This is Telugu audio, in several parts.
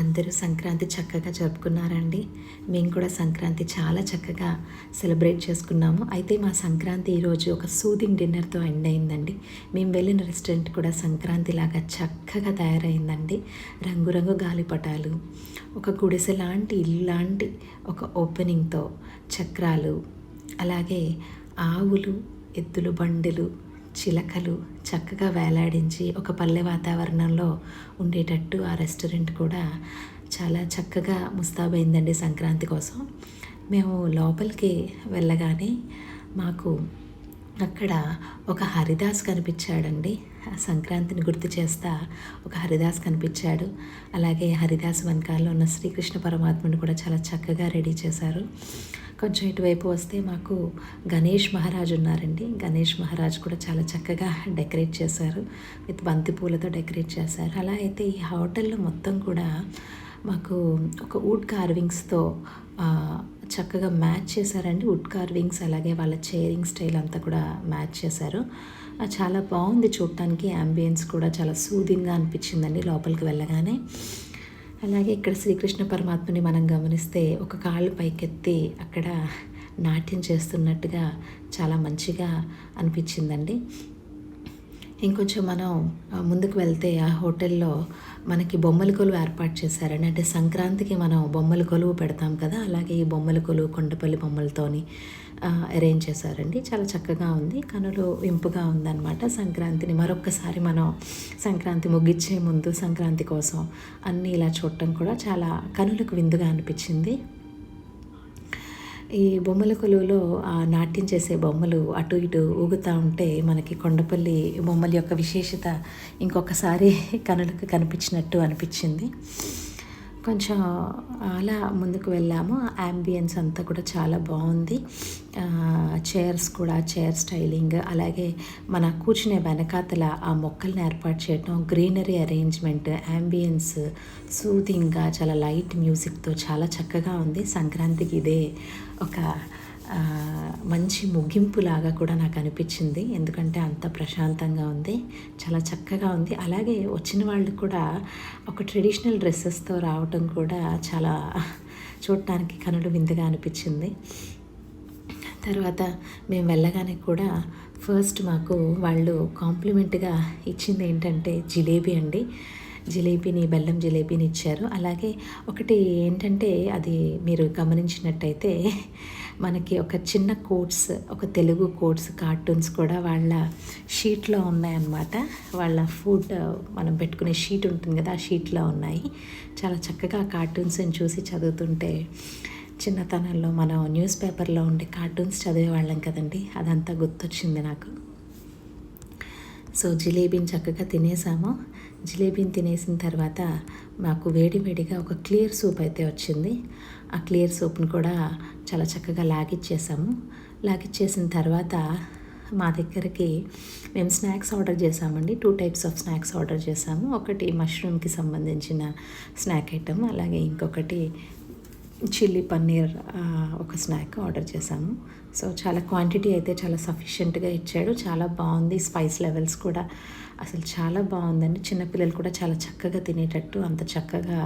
అందరూ సంక్రాంతి చక్కగా జరుపుకున్నారండి. మేము కూడా సంక్రాంతి చాలా చక్కగా సెలబ్రేట్ చేసుకున్నాము. అయితే మా సంక్రాంతి ఈరోజు ఒక సూదింగ్ డిన్నర్‌తో ఎండ్ అయిందండి. మేము వెళ్ళిన రెస్టారెంట్ కూడా సంక్రాంతిలాగా చక్కగా తయారైందండి. రంగురంగు గాలిపటాలు, ఒక గుడిసె లాంటి ఇల్లు లాంటి ఒక ఓపెనింగ్‌తో చక్రాలు, అలాగే ఆవులు, ఎద్దుల బండులు, చిలకలు చక్కగా వేలాడించి ఒక పల్లె వాతావరణంలో ఉండేటట్టు ఆ రెస్టారెంట్ కూడా చాలా చక్కగా ముస్తాబైందండి సంక్రాంతి కోసం. మేము లోపలికి వెళ్ళగానే మాకు అక్కడ ఒక హరిదాస్ కనిపించాడండి. ఆ సంక్రాంతిని గుర్తు చేస్తా ఒక హరిదాస్ కనిపించాడు. అలాగే హరిదాస్ వెనకాల ఉన్న శ్రీకృష్ణ పరమాత్ముని కూడా చాలా చక్కగా రెడీ చేశారు. కొంచెం ఇటువైపు వస్తే మాకు గణేష్ మహారాజ్ ఉన్నారండి. గణేష్ మహారాజ్ కూడా చాలా చక్కగా డెకరేట్ చేశారు. విత్ బంతి పూలతో డెకరేట్ చేశారు. అలా అయితే ఈ హోటల్లో మొత్తం కూడా మాకు ఒక వుడ్ కార్వింగ్స్తో చక్కగా మ్యాచ్ చేశారండి. వుడ్ కార్వింగ్స్ అలాగే వాళ్ళ చైరింగ్ స్టైల్ అంతా కూడా మ్యాచ్ చేశారు. చాలా బాగుంది చూడటానికి. యాంబియన్స్ కూడా చాలా సూదింగ్గా అనిపించిందండి లోపలికి వెళ్ళగానే. అలాగే ఇక్కడ శ్రీకృష్ణ పరమాత్మని మనం గమనిస్తే ఒక కాళ్ళు పైకెత్తి అక్కడ నాట్యం చేస్తున్నట్టుగా చాలా మంచిగా అనిపించిందండి. ఇంకొంచెం మనం ముందుకు వెళ్తే ఆ హోటల్లో మనకి బొమ్మల కొలువు ఏర్పాటు చేశారండి. అంటే సంక్రాంతికి మనం బొమ్మల కొలువు పెడతాం కదా, అలాగే ఈ బొమ్మల కొలువు కొండపల్లి బొమ్మలతోని అరేంజ్ చేశారండి. చాలా చక్కగా ఉంది, కనులు ఇంపుగా ఉందన్నమాట. సంక్రాంతిని మరొక్కసారి మనం సంక్రాంతి ముగిచ్చే ముందు సంక్రాంతి కోసం అన్నీ ఇలా చూడటం కూడా చాలా కనులకు విందుగా అనిపించింది. ఈ బొమ్మల కొలువులో ఆ నాట్యం చేసే బొమ్మలు అటు ఇటు ఊగుతూ ఉంటే మనకి కొండపల్లి బొమ్మల యొక్క విశేషత ఇంకొకసారి కనులకు కనిపించినట్టు అనిపించింది. కొంచెం అలా ముందుకు వెళ్ళాము. యాంబియన్స్ అంతా కూడా చాలా బాగుంది. చైర్స్ కూడా, చైర్ స్టైలింగ్, అలాగే మన కూర్చునే వెనకాతల ఆ మొక్కల్ని ఏర్పాటు చేయటం, గ్రీనరీ అరేంజ్మెంట్, యాంబియన్స్ సూదింగ్గా చాలా లైట్ మ్యూజిక్తో చాలా చక్కగా ఉంది. సంక్రాంతికి ఇదే ఒక మంచి ముగింపులాగా కూడా నాకు అనిపించింది. ఎందుకంటే అంత ప్రశాంతంగా ఉంది, చాలా చక్కగా ఉంది. అలాగే వచ్చిన వాళ్ళు కూడా ఒక ట్రెడిషనల్ డ్రెస్సెస్తో రావటం కూడా చాలా చూడటానికి కనులు విందుగా అనిపించింది. తర్వాత మేము వెళ్ళగానే కూడా ఫస్ట్ మాకు వాళ్ళు కాంప్లిమెంట్గా ఇచ్చింది ఏంటంటే జిలేబీ అండి. జిలేబీని, బెల్లం జిలేబీని ఇచ్చారు. అలాగే ఒకటి ఏంటంటే, అది మీరు గమనించినట్టయితే మనకి ఒక చిన్న కోట్స్, ఒక తెలుగు కోట్స్ కార్టూన్స్ కూడా వాళ్ళ షీట్లో ఉన్నాయన్నమాట. వాళ్ళ ఫుడ్ మనం పెట్టుకునే షీట్ ఉంటుంది కదా, ఆ షీట్లో ఉన్నాయి. చాలా చక్కగా ఆ కార్టూన్స్ని చూసి చదువుతుంటే చిన్నతనంలో మనం న్యూస్ పేపర్లో ఉండే కార్టూన్స్ చదివేవాళ్ళం కదండి, అదంతా గుర్తొచ్చింది నాకు. సో జిలేబీని చక్కగా తినేసాము. జిలేబీని తినేసిన తర్వాత మాకు వేడివేడిగా ఒక క్లియర్ సూప్ అయితే వచ్చింది. ఆ క్లియర్ సూప్ని కూడా చాలా చక్కగా లాగిచ్చేసాము. లాగిచ్చేసిన తర్వాత మా దగ్గరికి మేము స్నాక్స్ ఆర్డర్ చేసామండి. 2 టైప్స్ ఆఫ్ స్నాక్స్ ఆర్డర్ చేసాము. ఒకటి మష్రూమ్కి సంబంధించిన స్నాక్ ఐటమ్, అలాగే ఇంకొకటి చిల్లీ పన్నీర్ ఒక స్నాక్ ఆర్డర్ చేశాము. సో చాలా క్వాంటిటీ అయితే చాలా సఫిషియెంట్గా ఇచ్చాడు. చాలా బాగుంది. స్పైస్ లెవెల్స్ కూడా అసలు చాలా బాగుందండి. చిన్నపిల్లలు కూడా చాలా చక్కగా తినేటట్టు అంత చక్కగా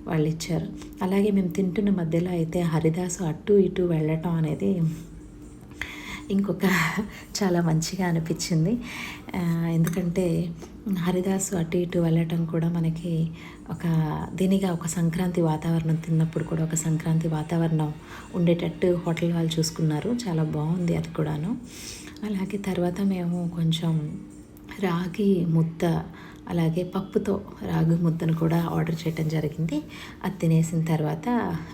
వాళ్ళు ఇచ్చారు. అలాగే మేము తింటున్న మధ్యలో అయితే హరిదాసు అటు ఇటు వెళ్ళటం అనేది ఇంకొక చాలా మంచిగా అనిపించింది. ఎందుకంటే హరిదాసు అటు ఇటు వెళ్ళటం కూడా మనకి ఒక దీనిగా ఒక సంక్రాంతి వాతావరణం, తిన్నప్పుడు కూడా ఒక సంక్రాంతి వాతావరణం ఉండేటట్టు హోటల్ వాళ్ళు చూసుకున్నారు. చాలా బాగుంది అది కూడాను. అలాగే తర్వాత మేము కొంచెం రాగి ముద్ద, అలాగే పప్పుతో రాగి ముద్దను కూడా ఆర్డర్ చేయడం జరిగింది. అది తినేసిన తర్వాత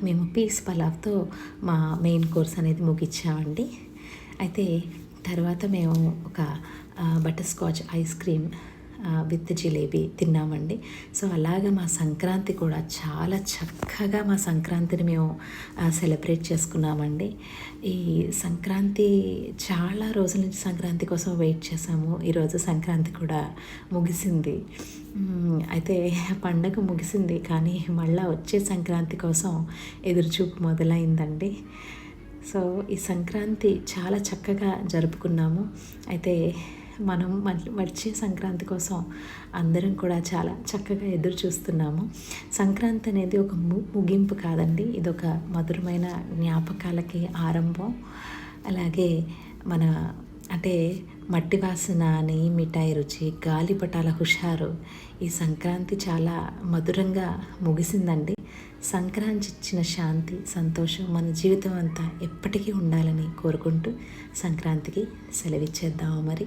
మేము పీస్ పలావ్తో మా మెయిన్ కోర్స్ అనేది ముగించామండి. అయితే తర్వాత మేము ఒక butter scotch ice cream with jalebi తిన్నామండి. సో అలాగా మా సంక్రాంతి కూడా చాలా చక్కగా మా సంక్రాంతిని మేము సెలబ్రేట్ చేసుకున్నామండి. ఈ సంక్రాంతి చాలా రోజుల నుంచి సంక్రాంతి కోసం వెయిట్ చేసాము. ఈరోజు సంక్రాంతి కూడా ముగిసింది. అయితే పండగ ముగిసింది, కానీ మళ్ళీ వచ్చే సంక్రాంతి కోసం ఎదురుచూపు మొదలైందండి. సో ఈ సంక్రాంతి చాలా చక్కగా జరుపుకున్నాము. అయితే మనం వచ్చే సంక్రాంతి కోసం అందరం కూడా చాలా చక్కగా ఎదురు చూస్తున్నాము. సంక్రాంతి అనేది ఒక ముగింపు కాదండి, ఇదొక మధురమైన జ్ఞాపకాలకి ఆరంభం. అలాగే మన అంటే మట్టి వాసన, నెయ్యి మిఠాయి రుచి, గాలిపటాల హుషారు, ఈ సంక్రాంతి చాలా మధురంగా ముగిసిందండి. సంక్రాంతి ఇచ్చిన శాంతి, సంతోషం మన జీవితం అంతా ఎప్పటికీ ఉండాలని కోరుకుంటూ సంక్రాంతికి సెలవిచ్చేద్దాము మరి.